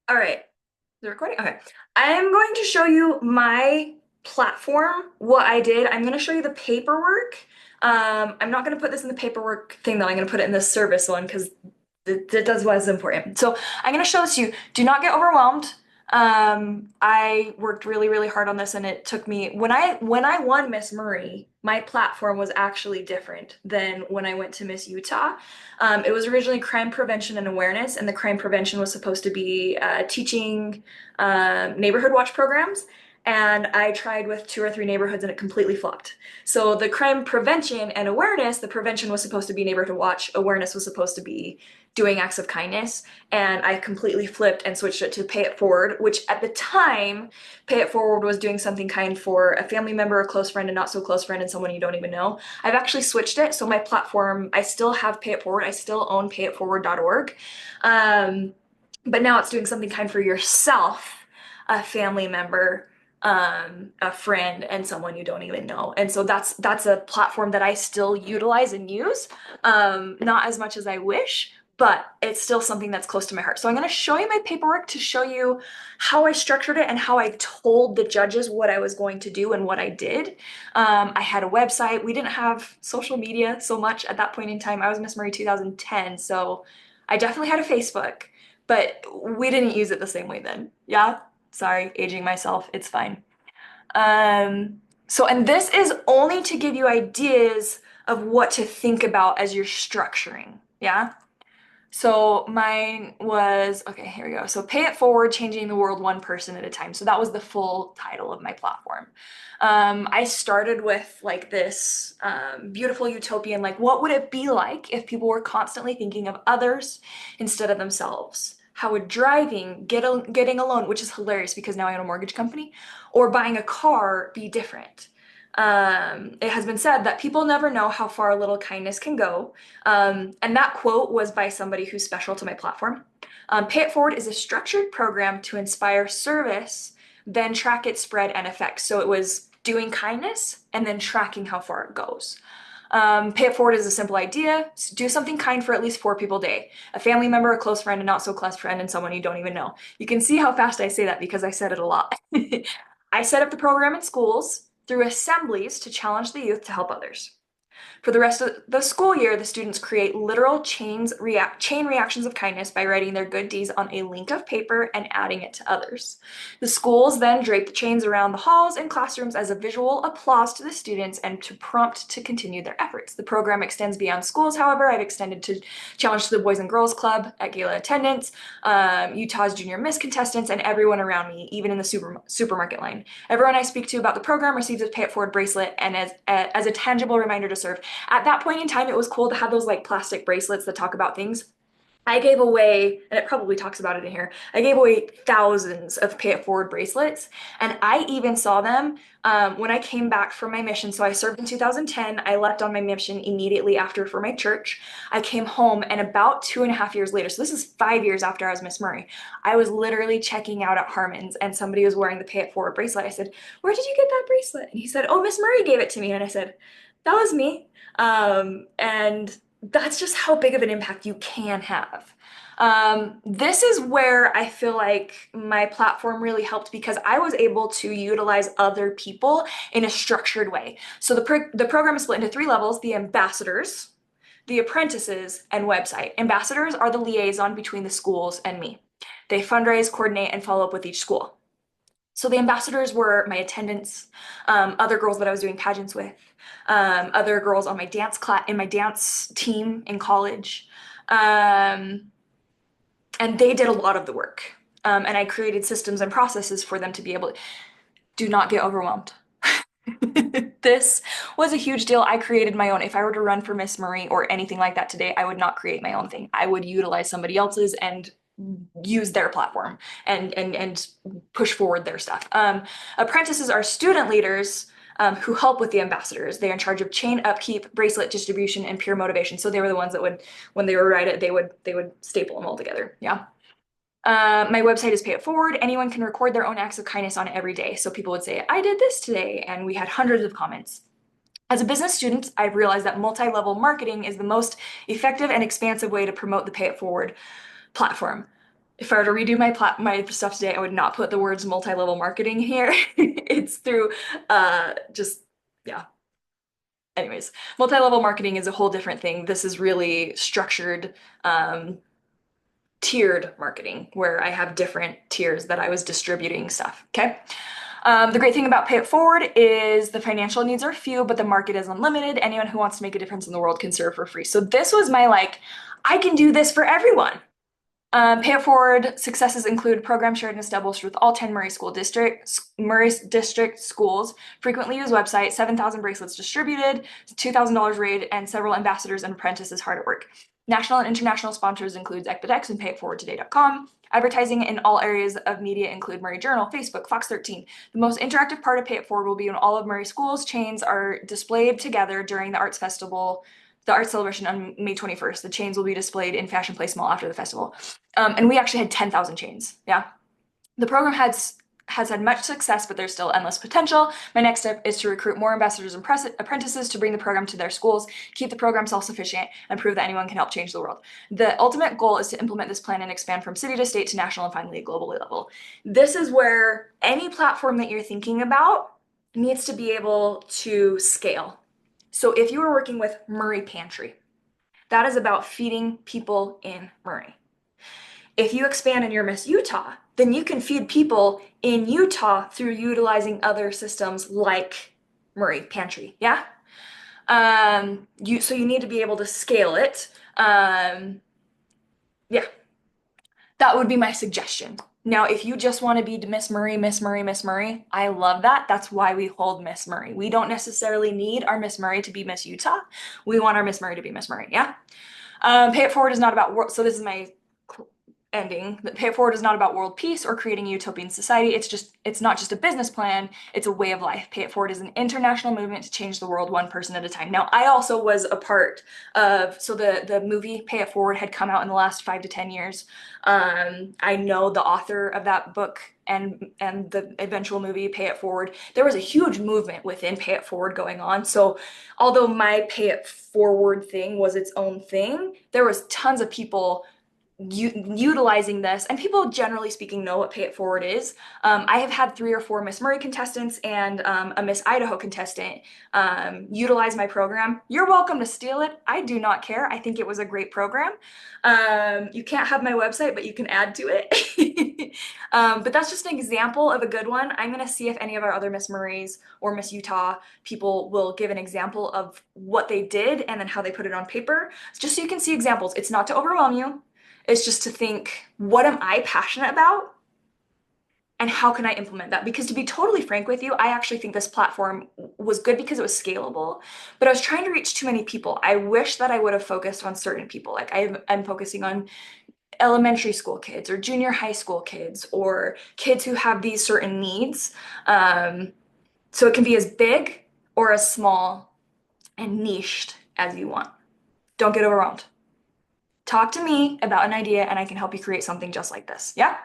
All right. The recording? Okay. I'm going to show you my platform, what I did. I'm going to show you the paperwork. I'm not going to put this in the paperwork thing though. I'm going to put it in the service one because that does what is important. So I'm going to show this to you. Do not get overwhelmed. I worked really, really hard on this, and it took me when I won Miss Murray, my platform was actually different than when I went to Miss Utah. It was originally crime prevention and awareness, and the crime prevention was supposed to be teaching neighborhood watch programs. And I tried with two or three neighborhoods and it completely flopped. So the crime prevention and awareness, the prevention was supposed to be neighborhood watch, awareness was supposed to be doing acts of kindness. And I completely flipped and switched it to pay it forward, which at the time, pay it forward was doing something kind for a family member, a close friend, a not so close friend, and someone you don't even know. I've actually switched it. So my platform, I still have pay it forward. I still own payitforward.org. Um, but now it's doing something kind for yourself, a family member, a friend, and someone you don't even know. And so that's a platform that I still utilize and use, not as much as I wish, but it's still something that's close to my heart. So I'm going to show you my paperwork to show you how I structured it and how I told the judges what I was going to do and what I did. I had a website. We didn't have social media so much at that point in time. I was Miss Murray 2010, so I definitely had a Facebook, but we didn't use it the same way then. Yeah? Sorry, aging myself. It's fine. And this is only to give you ideas of what to think about as you're structuring. Yeah? So mine was, okay, here we go. So Pay It Forward, Changing the World One Person at a Time. So that was the full title of my platform. I started with like this beautiful utopian, like what would it be like if people were constantly thinking of others instead of themselves? How would driving, getting a loan, which is hilarious because now I own a mortgage company, or buying a car be different? It has been said that people never know how far a little kindness can go. And that quote was by somebody who's special to my platform. Pay It Forward is a structured program to inspire service, then track its spread and effects. So it was doing kindness and then tracking how far it goes. Pay It Forward is a simple idea. Do something kind for at least four people a day. A family member, a close friend, a not so close friend, and someone you don't even know. You can see how fast I say that because I said it a lot. I set up the program in schools through assemblies to challenge the youth to help others. For the rest of the school year, the students create literal chain reactions of kindness by writing their good deeds on a link of paper and adding it to others. The schools then drape the chains around the halls and classrooms as a visual applause to the students and to prompt to continue their efforts. The program extends beyond schools, however. I've extended to challenge to the Boys and Girls Club at gala attendance, Utah's Junior Miss contestants, and everyone around me, even in the supermarket line. Everyone I speak to about the program receives a Pay It Forward bracelet and as a tangible reminder to serve. At that point in time, it was cool to have those like plastic bracelets that talk about things. I gave away, and it probably talks about it in here, I gave away thousands of Pay It Forward bracelets. And I even saw them when I came back from my mission. So I served in 2010. I left on my mission immediately after for my church. I came home, and about 2.5 years later, so this is 5 years after I was Miss Murray, I was literally checking out at Harmon's, and somebody was wearing the Pay It Forward bracelet. I said, "Where did you get that bracelet?" And he said, "Oh, Miss Murray gave it to me." And I said, "That was me." And that's just how big of an impact you can have. This is where I feel like my platform really helped because I was able to utilize other people in a structured way. So the program is split into three levels: the ambassadors, the apprentices, and website. Ambassadors are the liaison between the schools and me. They fundraise, coordinate, and follow up with each school. So the ambassadors were my attendants, other girls that I was doing pageants with, other girls on my dance class in my dance team in college, um, and they did a lot of the work. And I created systems and processes for them to be able to do not get overwhelmed. This was a huge deal. I created my own. If I were to run for Miss Murray or anything like that today, I would not create my own thing. I would utilize somebody else's and use their platform and push forward their stuff. Apprentices are student leaders who help with the ambassadors. They're in charge of chain upkeep, bracelet distribution, and peer motivation. So they were the ones that would, when they were write it, they would staple them all together. Yeah. My website is Pay It Forward. Anyone can record their own acts of kindness on it every day. So people would say, "I did this today," and we had hundreds of comments. As a business student, I've realized that multi-level marketing is the most effective and expansive way to promote the Pay It Forward platform. If I were to redo my stuff today, I would not put the words multi-level marketing here. It's through just yeah. Anyways, multi-level marketing is a whole different thing. This is really structured, tiered marketing where I have different tiers that I was distributing stuff. Okay. The great thing about Pay It Forward is the financial needs are few, but the market is unlimited. Anyone who wants to make a difference in the world can serve for free. So this was my like, I can do this for everyone. Pay It Forward successes include programs shared and established with all 10 Murray District schools, frequently used website, 7,000 bracelets distributed, $2,000 raid, and several ambassadors and apprentices hard at work. National and international sponsors includes Equidex and PayItForwardToday.com. Advertising in all areas of media include Murray Journal, Facebook, Fox 13. The most interactive part of Pay It Forward will be when all of Murray schools chains are displayed together during the Arts Festival, the art celebration on May 21st. The chains will be displayed in Fashion Place Mall after the festival. And we actually had 10,000 chains. Yeah. The program has had much success, but there's still endless potential. My next step is to recruit more ambassadors and apprentices to bring the program to their schools, keep the program self-sufficient, and prove that anyone can help change the world. The ultimate goal is to implement this plan and expand from city to state to national and finally global level. This is where any platform that you're thinking about needs to be able to scale. So if you are working with Murray Pantry, that is about feeding people in Murray. If you expand and you're Miss Utah, then you can feed people in Utah through utilizing other systems like Murray Pantry. Yeah. So you need to be able to scale it. Yeah, that would be my suggestion. Now, if you just want to be Miss Murray, Miss Murray, Miss Murray, I love that. That's why we hold Miss Murray. We don't necessarily need our Miss Murray to be Miss Utah. We want our Miss Murray to be Miss Murray. Yeah. Pay It Forward is not about world. So this is my ending. That Pay It Forward is not about world peace or creating a utopian society. It's not just a business plan. It's a way of life. Pay It Forward is an international movement to change the world one person at a time. Now, I also was a part of. So the movie Pay It Forward had come out in the last 5 to 10 years. I know the author of that book and the eventual movie Pay It Forward. There was a huge movement within Pay It Forward going on. So although my Pay It Forward thing was its own thing, there was tons of people utilizing this, and people generally speaking know what Pay It Forward is. I have had 3 or 4 Miss Murray contestants and a Miss Idaho contestant utilize my program. You're welcome to steal it. I do not care. I think it was a great program. You can't have my website, but you can add to it. But that's just an example of a good one. I'm going to see if any of our other Miss Murrays or Miss Utah people will give an example of what they did and then how they put it on paper, just so you can see examples. It's not to overwhelm you. It's just to think, what am I passionate about? And how can I implement that? Because to be totally frank with you, I actually think this platform was good because it was scalable, but I was trying to reach too many people. I wish that I would have focused on certain people. Like I'm focusing on elementary school kids or junior high school kids or kids who have these certain needs. So it can be as big or as small and niched as you want. Don't get overwhelmed. Talk to me about an idea and I can help you create something just like this. Yeah?